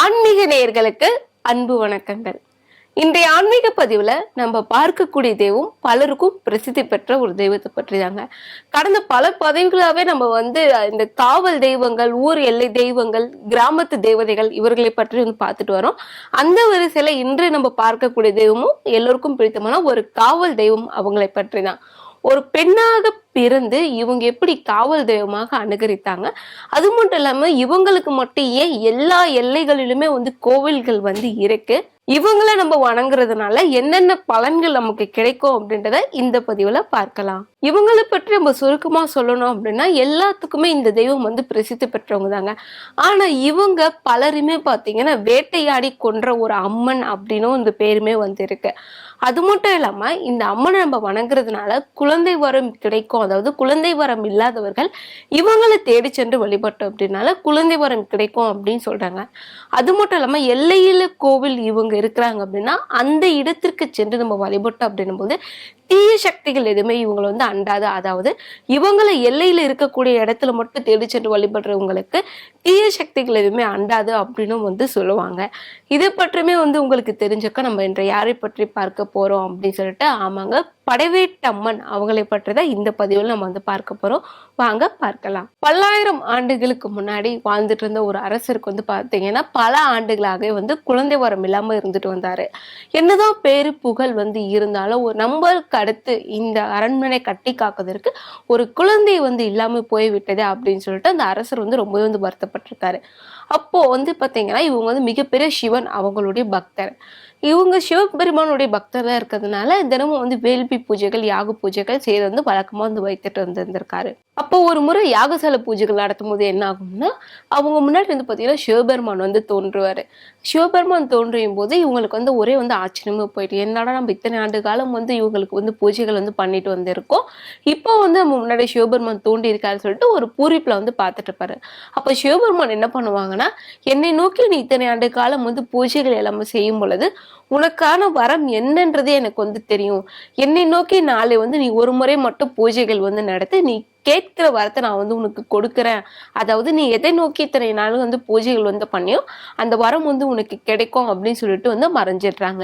ஆன்மீக நேயர்களுக்கு அன்பு வணக்கங்கள். இன்றைய ஆன்மீக பதிவுல நம்ம பார்க்கக்கூடிய தெய்வம் பலருக்கும் பிரசித்தி பெற்ற ஒரு தெய்வத்தை பற்றி தாங்க. கடந்த பல பதவிகளாவே நம்ம இந்த காவல் தெய்வங்கள், ஊர் எல்லை தெய்வங்கள், கிராமத்து தேவதைகள் இவர்களை பற்றி பார்த்துட்டு வரோம். அந்த வரிசையில இன்று நம்ம பார்க்கக்கூடிய தெய்வமும் எல்லோருக்கும் பிடித்தமான ஒரு காவல் தெய்வம். அவங்களை பற்றி தான். ஒரு பெண்ணாக பிறந்து இவங்க எப்படி காவல் தெய்வமாக அனுகரித்தாங்க, அது மட்டும் இல்லாம இவங்களுக்கு மட்டும் ஏன் எல்லா எல்லைகளிலுமே கோவில்கள் இருக்கு, இவங்களை நம்ம வணங்குறதுனால என்னென்ன பலன்கள் நமக்கு கிடைக்கும் அப்படின்றத இந்த பதிவுல பார்க்கலாம். இவங்களை பற்றி நம்ம சுருக்கமா சொல்லணும் அப்படின்னா எல்லாத்துக்குமே இந்த தெய்வம் பிரசித்தி பெற்றவங்க தாங்க. ஆனா இவங்க பலருமே பாத்தீங்கன்னா வேட்டையாடி கொன்ற ஒரு அம்மன் அப்படின்னு இந்த பேருமே இருக்கு. அது மட்டும் இல்லாம இந்த அம்மனை நம்ம வணங்குறதுனால குழந்தை வரம் கிடைக்கும். அதாவது குழந்தை வரம் இல்லாதவர்கள் இவங்களை தேடி சென்று வழிபட்டோம் அப்படின்னால குழந்தை வரம் கிடைக்கும் அப்படின்னு சொல்றாங்க. அது மட்டும் இல்லாம எல்லையில கோவில் இவங்க இருக்கிறாங்க அப்படின்னா அந்த இடத்திற்கு சென்று நம்ம வழிபட்டோம் அப்படின்னும் போது தீய சக்திகள் எதுவுமே இவங்களை அண்டாது. அதாவது இவங்களை எல்லையில இருக்கக்கூடிய இடத்துல மட்டும் தேடி சென்று வழிபடுறவங்களுக்கு தீய சக்திகள் எதுவுமே அண்டாது அப்படின்னு சொல்லுவாங்க. இதை பற்றியுமே உங்களுக்கு தெரிஞ்சுக்க நம்ம இன்று யாரை பற்றி பார்க்க போறோம் அப்படின்னு சொல்லிட்டு, ஆமாங்க, படைவேட்டம்மன் அவங்களை பற்றிதான் இந்த பதிவில் நம்ம பார்க்க போறோம். வாங்க பார்க்கலாம். பல்லாயிரம் ஆண்டுகளுக்கு முன்னாடி வாழ்ந்துட்டு இருந்த ஒரு அரசருக்கு பாத்தீங்கன்னா பல ஆண்டுகளாக குழந்தை வரம் இல்லாம இருந்துட்டு வந்தாரு. என்னதான் பேரு புகழ் இருந்தாலும் ஒரு நம்பருக்கு அடுத்து இந்த அரண்மனை கட்டி காக்குவதற்கு ஒரு குழந்தை இல்லாம போய்விட்டது அப்படின்னு சொல்லிட்டு அந்த அரசர் ரொம்பவே வருத்தப்பட்டிருக்காரு. அப்போ பாத்தீங்கன்னா இவங்க மிகப்பெரிய சிவன் அவங்களுடைய பக்தர். இவங்க சிவபெருமானுடைய பக்தரா இருக்கிறதுனால தினமும் வேள்வி பூஜைகள், யாக பூஜைகள் செய்து வழக்கமா வைத்துட்டு வந்திருக்காரு. அப்போ ஒரு முறை யாகசால பூஜைகள் நடத்தும் போது என்ன ஆகும்னா, அவங்க முன்னாடி பாத்தீங்கன்னா சிவபெருமான் தோன்றுவாரு. சிவபெருமான் தோன்றியும் போது இவங்களுக்கு ஒரே ஆச்சரியமா போயிட்டு, என்னடா நம்ம இத்தனை ஆண்டு காலம் இவங்களுக்கு பூஜைகள் பண்ணிட்டு வந்திருக்கோம், இப்போ நம்ம முன்னாடி சிவபெருமான் தோன்றி இருக்காரு சொல்லிட்டு ஒரு பூரிப்புல பார்த்துட்டு இருப்பாரு. அப்ப சிவபெருமான் என்ன பண்ணுவாங்கன்னா, என்னை நோக்கி நீ இத்தனை ஆண்டு காலம் பூஜைகள் எல்லாமே செய்யும் பொழுது உனக்கான வரம் என்னன்றதே எனக்கு தெரியும். என்னை நோக்கி நாளை நீ ஒரு முறை மட்டும் பூஜைகள் நடத்தி நீ கேட்கிற வரத்தை நான் உனக்கு கொடுக்குறேன். அதாவது நீ எதை நோக்கி இத்தனை நாள் பூஜைகள் பண்ணியோ அந்த வரம் உனக்கு கிடைக்கும் அப்படின்னு சொல்லிட்டு மறைஞ்சிடுறாங்க.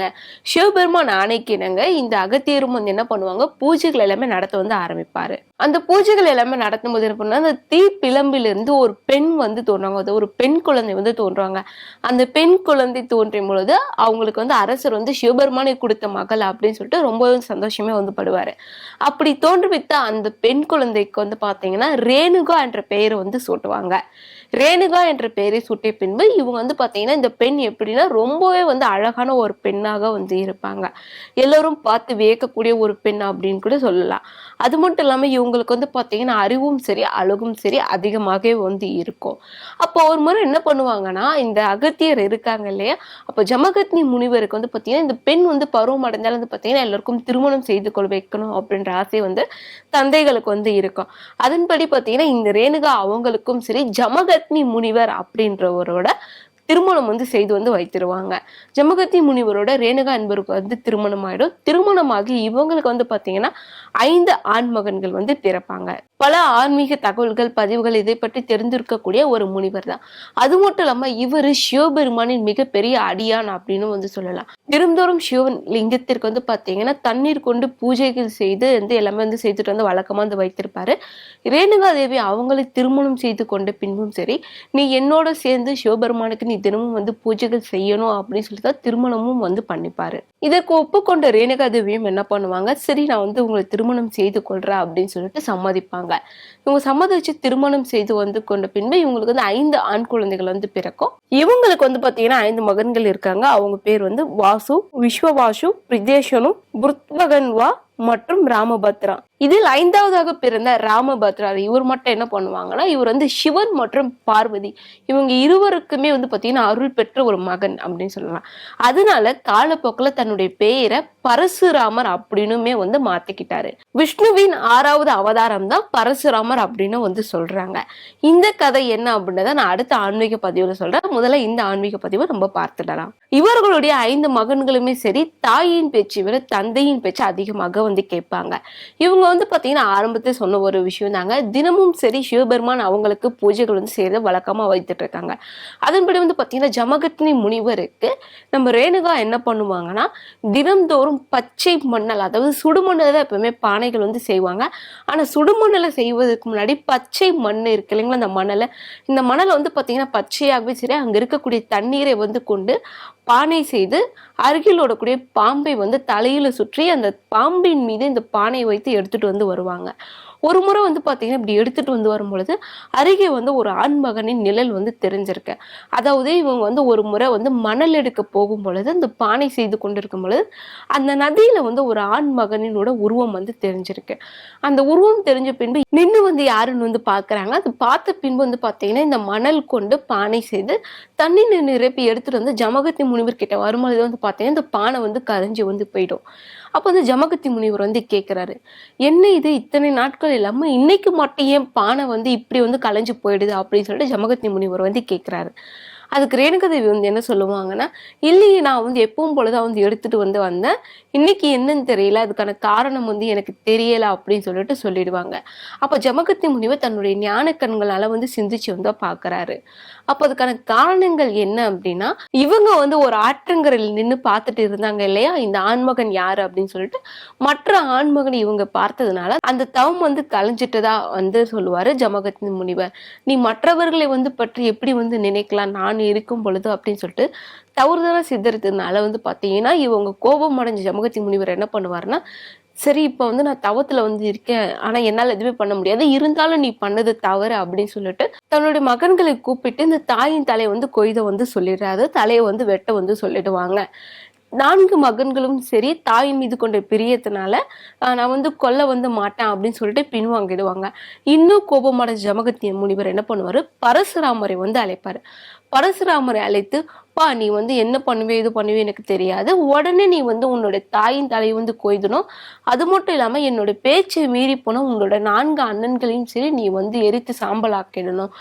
சிவபெருமான் ஆணைக்கினங்க இந்த அகத்தியரும் என்ன பண்ணுவாங்க, பூஜைகள் எல்லாமே நடத்த ஆரம்பிப்பாரு. அந்த பூஜைகள் எல்லாமே நடத்தும் போது என்ன பண்ணுவாங்க, அந்த தீ பிளம்பிலிருந்து ஒரு பெண் தோன்றாங்க. அது ஒரு பெண் குழந்தை தோன்றுவாங்க. அந்த பெண் குழந்தை தோன்றும் பொழுது அவங்களுக்கு அரசர் சிவபெருமானை கொடுத்த மகள் அப்படின்னு சொல்லிட்டு ரொம்பவே சந்தோஷமே படுவாரு. அப்படி தோன்றுவித்த அந்த பெண் குழந்தைக்கு பாத்தீங்கன்னா ரேணுகா என்ற பெயரை சூட்டுவாங்க. ரேணுகா என்ற பெயரை சூட்டிய பின்பு இவங்க பாத்தீங்கன்னா இந்த பெண் எப்படின்னா ரொம்பவே அழகான ஒரு பெண்ணாக இருப்பாங்க. எல்லாரும் பார்த்து வியக்கக்கூடிய ஒரு பெண் அப்படின்னு கூட சொல்லலாம். அது மட்டும் இல்லாம இவங்களுக்கு பாத்தீங்கன்னா அறிவும் சரி அழகும் சரி அதிகமாகவே இருக்கும். அப்போ ஒரு முறை என்ன பண்ணுவாங்கன்னா, இந்த அகத்தியர் இருக்காங்க இல்லையா, அப்ப ஜமகத்னி முனிவருக்கு பாத்தீங்கன்னா இந்த பெண் பருவம் அடைந்தாலும் பாத்தீங்கன்னா எல்லாருக்கும் திருமணம் செய்து கொள்ள வைக்கணும் அப்படின்ற ஆசை தந்தைகளுக்கு இருக்கும். அதன்படி பாத்தீங்கன்னா இந்த ரேணுகா அவங்களுக்கும் சரி ஜமகத்னி முனிவர் அப்படின்றவரோட திருமணம் செய்து வைத்திருவாங்க. ஜமகத்தி முனிவரோட ரேணுகா என்பவருக்கு திருமணம் ஆயிடும். திருமணமாகி இவங்களுக்கு பாத்தீங்கன்னா 5 ஆண் மகன்கள் பிறப்பாங்க. பல ஆன்மீக தகவல்கள், பதிவுகள் இதை பற்றி தெரிந்திருக்கக்கூடிய ஒரு முனிவர் தான். அது மட்டும் இல்லாம இவரு சிவபெருமானின் மிகப்பெரிய அடியான் அப்படின்னு சொல்லலாம். தினந்தோறும் சிவன் லிங்கத்திற்கு பாத்தீங்கன்னா தண்ணீர் கொண்டு பூஜைகள் செய்து எல்லாமே செய்துட்டு வழக்கமா வைத்திருப்பாரு. ரேணுகா தேவி அவங்களை திருமணம் செய்து கொண்ட பின்பும் சரி, நீ என்னோட சேர்ந்து சிவபெருமானுக்கு நீ தினமும் பூஜைகள் செய்யணும் அப்படின்னு சொல்லிட்டு திருமணமும் பண்ணிப்பாரு. இதற்கு ஒப்புக்கொண்ட ரேணுகா தேவியும் என்ன பண்ணுவாங்க, சரி நான் உங்களை திருமணம் செய்து கொள்றேன் அப்படின்னு சொல்லிட்டு சம்மதிப்பாங்க. இவங்க சம்மதிச்சு திருமணம் செய்து கொண்ட பின்பு இவங்களுக்கு 5 ஆண் குழந்தைகள் பிறக்கும். இவங்களுக்கு பாத்தீங்கன்னா 5 மகன்கள் இருக்காங்க. அவங்க பேர் வாசு, விஸ்வவாசு, பிரிதேஷனு, புருத்வகன்வா மற்றும் ராமபத்ரா. இதில் 5வதாக பிறந்த ராமபத்ரா இவர் மட்டும் என்ன பண்ணுவாங்கன்னா, இவர் சிவன் மற்றும் பார்வதி இவங்க இருவருக்குமே பாத்தீங்கன்னா அருள் பெற்ற ஒரு மகன் அப்படின்னு சொல்லலாம். அதனால காலப்போக்கில் தன்னுடைய பெயரை பரசுராமர் அப்படின்னுமே மாத்திக்கிட்டாரு. விஷ்ணுவின் 6வது அவதாரம் தான் பரசுராமர் அப்படின்னு சொல்றாங்க. இந்த கதை என்ன அப்படின்றத நான் அடுத்த ஆன்மீக பதிவுல சொல்றேன். முதல்ல இந்த ஆன்மீக பதிவை நம்ம பார்த்துடலாம். இவர்களுடைய 5 மகன்களுமே சரி தாயின் பேச்சு விட தந்தையின் பேச்சு அதிகமாக வந்து கேட்பாங்க. இவங்க வந்து பாத்தீங்கன்னா ஆரம்பத்தில் சொன்ன ஒரு விஷயம் தாங்க. தினமும் சரி சிவபெருமான் அவங்களுக்கு பூஜைகள் வந்து செய்யறத வழக்கமா வைத்துட்டு இருக்காங்க. அதன்படி வந்து பாத்தீங்கன்னா ஜமகத்னி முனிவருக்கு நம்ம ரேணுகா என்ன பண்ணுவாங்கன்னா, தினம்தோறும் பச்சை மணல், அதாவது சுடுமண்ணில் தான் எப்பவுமே பானைகள் வந்து செய்வாங்க. ஆனா சுடுமண்ணில் செய்வதற்கு முன்னாடி பச்சை மண் இருக்கு இல்லைங்களா, அந்த மணலை, இந்த மணலை வந்து பாத்தீங்கன்னா பச்சையாகவே சரி அங்க இருக்கக்கூடிய தண்ணீரை வந்து கொண்டு பானை செய்து அருகில் ஓடக்கூடிய பாம்பை வந்து தலையில சுற்றி அந்த பாம்பின் மீது இந்த பானையை வைத்து எடுத்துட்டு வந்து வருவாங்க. ஒரு முறை வந்து பாத்தீங்கன்னா இப்படி எடுத்துட்டு வந்து வரும் பொழுது அருகே வந்து ஒரு ஆண்மகனின் நிழல் வந்து தெரிஞ்சிருக்கு. அதாவது இவங்க வந்து ஒரு முறை வந்து மணல் எடுக்க போகும் பொழுது அந்த பானை செய்து கொண்டிருக்கும் பொழுது அந்த நதியில வந்து ஒரு ஆண் மகனினோட உருவம் வந்து தெரிஞ்சிருக்கு. அந்த உருவம் தெரிஞ்ச பின்பு நின்று வந்து யாருன்னு வந்து பாக்குறாங்க. அது பார்த்த பின்பு வந்து பாத்தீங்கன்னா இந்த மணல் கொண்டு பானை செய்து தண்ணி நிரப்பி எடுத்துட்டு வந்து ஜமகத்தி முனிவர் கிட்ட வரும்பொழுது வந்து பாத்தீங்கன்னா இந்த பானை வந்து கரைஞ்சி வந்து போயிடும். அப்ப வந்து ஜமகத்தி முனிவர் வந்து கேட்கிறாரு, என்ன இது இத்தனை நாட்கள் இல்லாம இன்னைக்கு மட்டும் ஏன் பானை வந்து இப்படி வந்து கலைஞ்சு போயிடுது அப்படின்னு சொல்லிட்டு ஜமகத்தி முனிவர் வந்து கேட்கிறாரு. அதுக்கு ரேணுகாதேவி வந்து என்ன சொல்லுவாங்கன்னா, இல்லையே நான் வந்து எப்பவும் போலதான் வந்து எடுத்துட்டு வந்து வந்தேன், இன்னைக்கு என்னன்னு தெரியல, அதுக்கான காரணம் வந்து எனக்கு தெரியல அப்படின்னு சொல்லிட்டு சொல்லிடுவாங்க. அப்ப ஜமகத்தி முனிவர் தன்னுடைய ஞான கண்களால வந்து சிந்திச்சு வந்து பாக்குறாரு. அப்ப அதுக்கான காரணங்கள் என்ன அப்படின்னா, இவங்க வந்து ஒரு ஆற்றங்கரையில் நின்று பார்த்துட்டு இருந்தாங்க இல்லையா, இந்த ஆண்மகன் யாரு அப்படின்னு சொல்லிட்டு மற்ற ஆண்மகன் இவங்க பார்த்ததுனால அந்த தவம் வந்து கலைஞ்சிட்டதா வந்து சொல்லுவாரு ஜமகத்தி முனிவர். நீ மற்றவர்களை வந்து பற்றி எப்படி வந்து நினைக்கலாம் நான் இருக்கும் பொழுது அப்படின்னு சொல்லிட்டு தவறுதலா சித்தரித்ததுனால வந்து பாத்தீங்கன்னா இவங்க கோபம் அடைஞ்ச ஜமகத்தி முனிவர் என்ன பண்ணுவாருன்னா, சரி இப்ப வந்து நான் தவத்துல வந்து இருக்கேன், ஆனா என்னால எதுவுமே பண்ண முடியாது, இருந்தாலும் நீ பண்ணது தவறு அப்படின்னு சொல்லிட்டு தன்னுடைய மகன்களை கூப்பிட்டு இந்த தாயின் தலையை வந்து கொய்த வந்து சொல்லிடுறாரு. தலையை வந்து வெட்ட வந்து சொல்லிடுவாங்க. 4 மகன்களும் சரி தாயின் மீது கொண்ட பிரியத்தினால நான் வந்து கொல்ல வந்து மாட்டேன் அப்படின்னு சொல்லிட்டு பின்வாங்கிடுவாங்க. இன்னும் கோபமடைஞ்ச ஜமகத்தி முனிவர் என்ன பண்ணுவாரு, பரசுராமரை வந்து அழைப்பாரு. பரசுராமரை அழைத்து, பா நீ வந்து என்ன பண்ணுவே இது பண்ணுவே எனக்கு தெரியாது, உடனே நீ வந்து உன்னோட தாயின் தலையை வந்து கொய்தணும், அது மட்டும் இல்லாம என்னோட பேச்சை மீறி போன உங்களோட 4 அண்ணன்களையும் சரி நீ வந்து எரித்து சாம்பல் ஆக்கிடணும்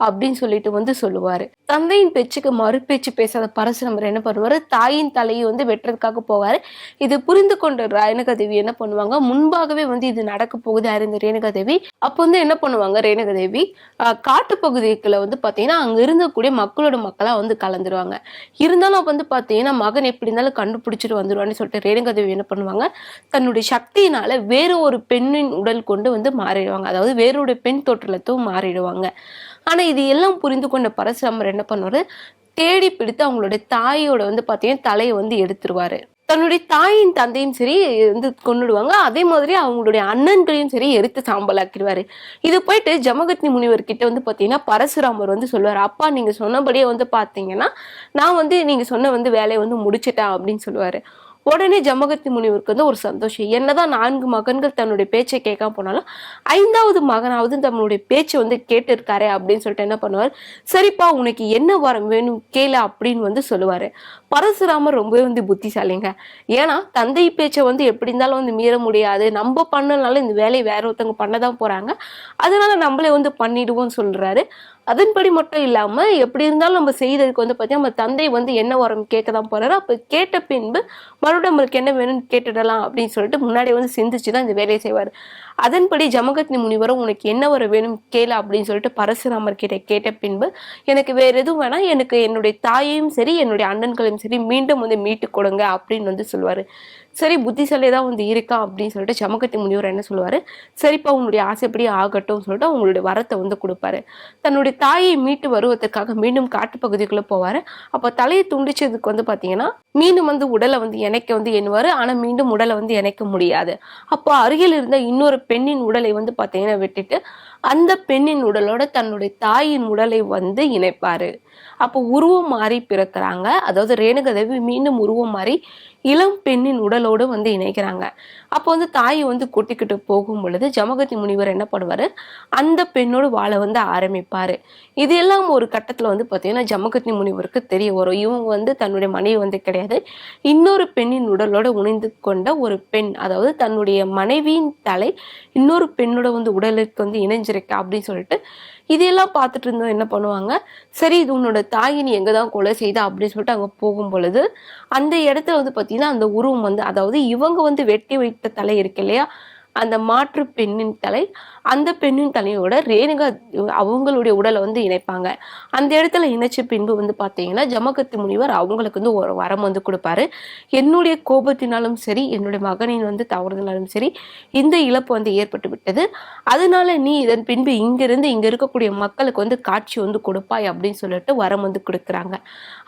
அப்படின்னு சொல்லிட்டு வந்து சொல்லுவாரு. தந்தையின் பேச்சுக்கு மறுபேச்சு பேசாத பரசுராமர் என்ன பண்ணுவாரு, தாயின் தலையை வந்து வெட்டுறதுக்காக போவாரு. இது புரிந்து கொண்ட ரேணுகாதேவி என்ன பண்ணுவாங்க, முன்பாகவே வந்து இது நடக்க போகுது அறிந்த ரேணுகாதேவி அப்ப வந்து என்ன பண்ணுவாங்க, ரேணுகாதேவி காட்டு பகுதிக்குள்ள வந்து பாத்தீங்கன்னா அங்க இருந்தக்கூடிய மக்களோட மக்களா வந்து கலந்துருவாங்க. இருந்தாலும் வந்து பாத்தீங்கன்னா மகன் எப்படி இருந்தாலும் கண்டுபிடிச்சிட்டு வந்துருவான்னு சொல்லிட்டு ரேணுகாதேவி என்ன பண்ணுவாங்க, தன்னுடைய சக்தியினால வேற ஒரு பெண்ணின் உடல் கொண்டு வந்து மாறிடுவாங்க. அதாவது வேறொரு பெண் தோற்றத்தும் மாறிடுவாங்க. ஆனா இது எல்லாம் புரிந்து கொண்ட பரசுராமர் என்ன பண்ணுவாரு, தேடி பிடித்து அவங்களுடைய தாயோட வந்து பாத்தீங்கன்னா தலையை வந்து எடுத்துருவாரு. தன்னுடைய தாயின் தந்தையும் சரி வந்து கொண்டுடுவாங்க. அதே மாதிரி அவங்களுடைய அண்ணன்களையும் சரி எரித்து சாம்பலாக்கிடுவாரு. இது போயிட்டு ஜமகத்னி முனிவர் கிட்ட வந்து பாத்தீங்கன்னா பரசுராமர் வந்து சொல்லுவாரு, அப்பா நீங்க சொன்னபடியே வந்து பாத்தீங்கன்னா நான் வந்து நீங்க சொன்ன வந்து வேலையை வந்து முடிச்சிட்டேன் அப்படின்னு சொல்லுவாரு. உடனே ஜமகத்தி முனிவருக்கு வந்து ஒரு சந்தோஷம். என்னதான் 4 மகன்கள் தன்னுடைய பேச்சை கேட்காம போனாலும் 5வது மகனாவது தன்னுடைய பேச்சை வந்து கேட்டு இருக்காரு அப்படின்னு சொல்லிட்டு என்ன பண்ணுவார், சரிப்பா உனக்கு என்ன வரம் வேணும் கேளு அப்படின்னு வந்து சொல்லுவாரு. பரசுராமர் ரொம்பவே வந்து புத்திசாலிங்க. ஏன்னா தந்தை பேச்சை வந்து எப்படி இருந்தாலும் வந்து மீற முடியாது, நம்ம பண்ணனால இந்த வேலையை வேற ஒருத்தவங்க பண்ணதான் போறாங்க, அதனால நம்மளே வந்து பண்ணிடுவோம் சொல்றாரு. அதன்படி மட்டும் இல்லாம எப்படி இருந்தாலும் நம்ம செய்ததுக்கு வந்து பார்த்தீங்கன்னா நம்ம தந்தை வந்து என்ன வரம் கேட்க தான் போறாரு. அப்ப கேட்ட பின்பு மறுபடியும் நம்மளுக்கு என்ன வேணும்னு கேட்டுடலாம் அப்படின்னு சொல்லிட்டு முன்னாடி வந்து சிந்திச்சுதான் இந்த வேலையை செய்வார். அதன்படி ஜமகத்னி முனிவரும் உனக்கு என்ன வர வேணும் கேளு அப்படின்னு சொல்லிட்டு பரசுராமர் கிட்ட கேட்ட பின்பு, எனக்கு வேற எதுவும் வேணாம், எனக்கு என்னுடைய தாயையும் சரி என்னுடைய அண்ணன்களையும் சரி மீண்டும் வந்து மீட்டு கொடுங்க அப்படின்னு வந்து சொல்லுவாரு. சரி புத்திசாலியே தான் வந்து இருக்கா அப்படின்னு சொல்லிட்டு ஜமகத்தி முனிவர் என்ன சொல்லுவாரு, சரிப்பா உங்களுடைய ஆசைப்படி ஆகட்டும் சொல்லிட்டு அவங்களுடைய வரத்தை வந்து கொடுப்பாரு. தன்னுடைய தாயை மீட்டு வருவதற்காக மீண்டும் காட்டுப்பகுதிக்குள்ள போவாரு. அப்ப தலையை துண்டிச்சதுக்கு வந்து பாத்தீங்கன்னா மீண்டும் வந்து உடலை வந்து இணைக்க வந்து எண்ணுவாரு. ஆனா மீண்டும் உடலை வந்து இணைக்க முடியாது. அப்போ அருகில் இருந்த இன்னொரு பெண்ணின் உடலை வந்து பாத்தீங்கன்னா விட்டுட்டு அந்த பெண்ணின் உடலோட தன்னுடைய தாயின் உடலை வந்து இணைப்பாரு. அப்போ உருவம் மாறி பிறக்கிறாங்க. அதாவது ரேணுகாதேவி மீண்டும் உருவம் மாறி இளம் பெண்ணின் உடலோடு வந்து இணைக்கிறாங்க. அப்போ வந்து தாயை வந்து கூட்டிக்கிட்டு போகும் பொழுது ஜமகத்தி முனிவர் என்ன பண்ணுவாரு, அந்த பெண்ணோடு வாழ வந்து ஆரம்பிப்பாரு. இது எல்லாம் ஒரு கட்டத்துல வந்து பாத்தீங்கன்னா ஜமகத்தி முனிவருக்கு தெரிய வரும், இவங்க வந்து தன்னுடைய மனைவி வந்து கிடையாது, இன்னொரு பெண்ணின் உடலோட உணைந்து கொண்ட ஒரு பெண், அதாவது தன்னுடைய மனைவியின் தலை இன்னொரு பெண்ணோட வந்து உடலுக்கு வந்து இணைஞ்சிருக்க அப்படின்னு சொல்லிட்டு இதையெல்லாம் பார்த்துட்டு இருந்தோம் என்ன பண்ணுவாங்க, சரி இது உன்னோட தாயை நீ எங்கதான் கொலை செய்த அப்படின்னு சொல்லிட்டு அங்க போகும் பொழுது அந்த இடத்துல வந்து பாத்தீங்கன்னா அந்த உருவம் வந்து, அதாவது இவங்க வந்து வெட்டி வைத்த தலை இருக்கு இல்லையா, அந்த மாற்று பெண்ணின் தலை, அந்த பெண்ணின் தலையோட ரேணுகா அவங்களுடைய உடலை வந்து இணைப்பாங்க. அந்த இடத்துல இணைச்ச பின்பு வந்து பாத்தீங்கன்னா ஜமகத்தி முனிவர் அவங்களுக்கு வந்து ஒரு வரம் வந்து கொடுப்பாரு. என்னுடைய கோபத்தினாலும் சரி, என்னுடைய மகனின் வந்து தவறுதலாலும் சரி, இந்த இழப்பு வந்து ஏற்பட்டு விட்டது. அதனால நீ இதன் பின்பு இங்கிருந்து இங்க இருக்கக்கூடிய மக்களுக்கு வந்து காட்சி வந்து கொடுப்பாய் அப்படின்னு சொல்லிட்டு வரம் வந்து கொடுக்குறாங்க.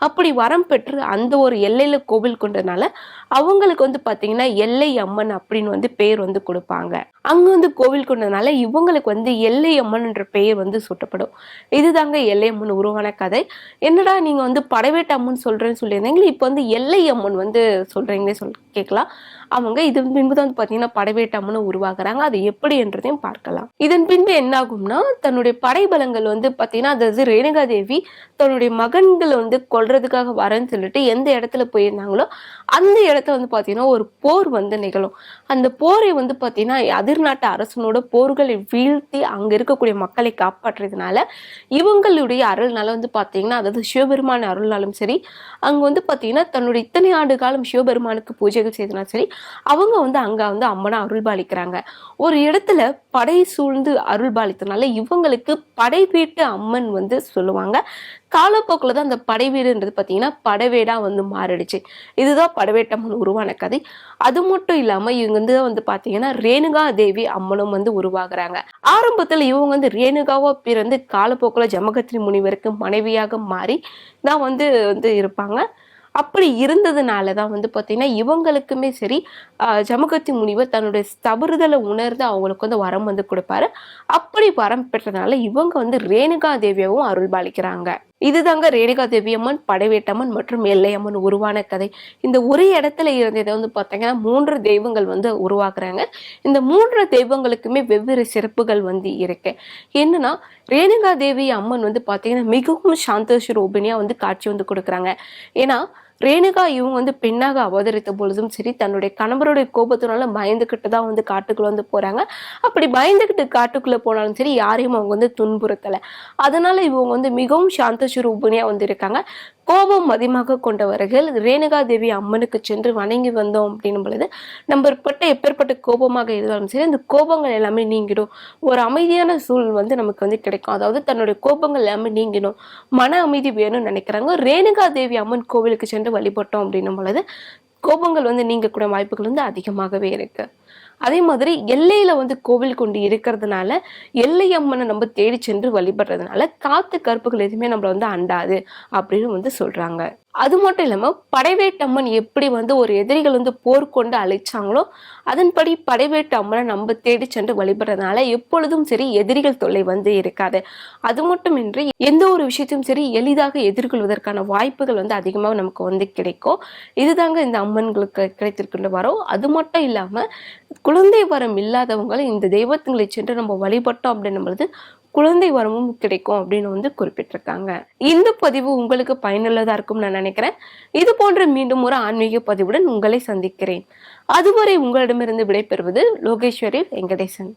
அப்படி வரம் பெற்று அந்த ஒரு எல்லையில கோவில் கொண்டதுனால அவங்களுக்கு வந்து பாத்தீங்கன்னா எல்லை அம்மன் அப்படின்னு வந்து பேர் வந்து கொடுப்பாங்க. அங்க வந்து கோவில் கொண்டதுனால இவங்களுக்கு வந்து எல்லை அம்மன் என்ற பெயர் வந்து சூட்டப்படும். இதுதாங்க எல்லை அம்மன் உருவான கதை. என்னடா நீங்க வந்து படவேட்டு அம்மன் சொல்றேன்னு சொல்லியிருந்தீங்களா, இப்ப வந்து எல்லை அம்மன் வந்து சொல்றீங்களே கேட்கலாம். அவங்க இதன் பின்புதான் வந்து பாத்தீங்கன்னா படவேட்டு அம்மன் உருவாக்குறாங்க. அது எப்படி என்றதையும் பார்க்கலாம். இதன் பின்பு என்ன ஆகும்னா, தன்னுடைய படைபலங்கள் வந்து பாத்தீங்கன்னா, அதாவது ரேணுகா தேவி தன்னுடைய மகன்களை வந்து கொல்றதுக்காக வரேன்னு சொல்லிட்டு எந்த இடத்துல போயிருந்தாங்களோ அந்த இடத்துல வந்து பாத்தீங்கன்னா ஒரு போர் வந்து நிகழும். அந்த போரை வந்து பாத்தீங்கன்னா அதிர்நாட்டு அரசனோட போர்களை வீழ்த்தி அங்க இருக்கக்கூடிய மக்களை காப்பாற்றுறதுனால இவங்களுடைய அருள்னால வந்து பாத்தீங்கன்னா, அதாவது சிவபெருமான அருள்னாலும் சரி, அங்க வந்து பாத்தீங்கன்னா தன்னுடைய இத்தனை ஆண்டு காலம் சிவபெருமானுக்கு பூஜைகள் செய்தனாலும் சரி, அவங்க வந்து அங்க வந்து அம்மனா அருள்பாலிக்கிறாங்க. ஒரு இடத்துல படை சூழ்ந்து அருள்பாலித்தனால இவங்களுக்கு படை வீட்டு அம்மன் வந்து சொல்லுவாங்க. காலப்போக்கில் தான் அந்த படை வீடுன்றது பார்த்தீங்கன்னா படவேடா வந்து மாறிடுச்சு. இதுதான் படவேட்டம்மன் உருவான கதை. அது மட்டும் இல்லாம இவங்க வந்து பார்த்தீங்கன்னா ரேணுகா தேவி அம்மனும் வந்து உருவாகுறாங்க. ஆரம்பத்தில் இவங்க வந்து ரேணுகாவா பிறந்து காலப்போக்கில் ஜமகத்ரி முனிவருக்கு மனைவியாக மாறி தான் வந்து இருப்பாங்க. அப்படி இருந்ததுனாலதான் வந்து பாத்தீங்கன்னா இவங்களுக்குமே சரி ஜமகத்தி முனிவர் தன்னுடைய தவறுதலை உணர்ந்து அவங்களுக்கு வந்து வரம் வந்து கொடுப்பாரு. அப்படி வரம் பெற்றதுனால இவங்க வந்து ரேணுகா தேவியாவும் அருள்பாலிக்கிறாங்க. இதுதாங்க ரேணுகா தேவி அம்மன், படைவேட்டம்மன் மற்றும் எல்லையம்மன் உருவான கதை. இந்த ஒரு இடத்துல இருந்ததை வந்து பார்த்தீங்கன்னா 3 தெய்வங்கள் வந்து உருவாக்குறாங்க. இந்த 3 தெய்வங்களுக்குமே வெவ்வேறு சிறப்புகள் வந்து இருக்கு. என்னன்னா, ரேணுகா தேவி அம்மன் வந்து பார்த்தீங்கன்னா மிகவும் சாந்த ஸ்வரூபிணியா வந்து காட்சி வந்து கொடுக்குறாங்க. ஏன்னா ரேணுகா இவங்க வந்து பெண்ணாக அவதரித்த பொழுதும் சரி, தன்னுடைய கணவருடைய கோபத்தினால பயந்துகிட்டு தான் வந்து காட்டுக்குள்ள வந்து போறாங்க. அப்படி பயந்துகிட்டு காட்டுக்குள்ள போனாலும் சரி யாரையும் அவங்க வந்து துன்புறுத்தலை. அதனால இவங்க வந்து மிகவும் சாந்த ஸ்வரூபிணியா வந்து இருக்காங்க. கோபம் அதிகமாக கொண்டவர்கள் ரேணுகா தேவி அம்மனுக்கு சென்று வணங்கி வந்தோம் அப்படின்னும் பொழுது நம்ம எப்பேற்பட்ட கோபமாக இருந்தாலும் சரி அந்த கோபங்கள் எல்லாமே நீங்கிடும். ஒரு அமைதியான சூழல் வந்து நமக்கு வந்து கிடைக்கும். அதாவது தன்னுடைய கோபங்கள் எல்லாமே நீங்கிடும், மன அமைதி வேணும்னு நினைக்கிறாங்க. ரேணுகா தேவி அம்மன் கோவிலுக்கு சென்று வழிபட்டோம் அப்படின்னும் பொழுது கோபங்கள் வந்து நீங்கக்கூடிய வாய்ப்புகள் வந்து அதிகமாகவே இருக்கு. அதே மாதிரி எல்லையில வந்து கோவில் கொண்டு இருக்கிறதுனால எல்லை அம்மனை நம்ம தேடி சென்று வழிபடுறதுனால காத்து கருப்புகள் எதுவுமே நம்மள வந்து அண்டாது அப்படின்னு வந்து சொல்றாங்க. அது மட்டும் இல்லாம படைவேட்டம்மன் எப்படி வந்து ஒரு எதிரிகள் வந்து போர் கொண்டு அழைச்சாங்களோ அதன்படி படைவேட்டு அம்மனை நம்ம தேடி சென்று வழிபடுறதுனால எப்பொழுதும் சரி எதிரிகள் தொல்லை வந்து இருக்காது. அது மட்டுமின்றி எந்த ஒரு விஷயத்தையும் சரி எளிதாக எதிர்கொள்வதற்கான வாய்ப்புகள் வந்து அதிகமாக நமக்கு வந்து கிடைக்கும். இதுதாங்க இந்த அம்மன்களுக்கு கிடைத்திருக்கின்ற வரம். அது மட்டும் இல்லாம குழந்தை வரம் இல்லாதவங்களை இந்த தெய்வத்துங்களை சென்று நம்ம வழிபட்டோம் அப்படின்னும் பொழுது குழந்தை வரமும் கிடைக்கும் அப்படின்னு வந்து குறிப்பிட்டிருக்காங்க. இந்த பதிவு உங்களுக்கு பயனுள்ளதா இருக்கும் நான் நினைக்கிறேன். இது போன்ற மீண்டும் ஒரு ஆன்மீக பதிவுடன் உங்களை சந்திக்கிறேன். அதுவரை உங்களிடமிருந்து விடைபெறுவது லோகேஸ்வரி வெங்கடேசன்.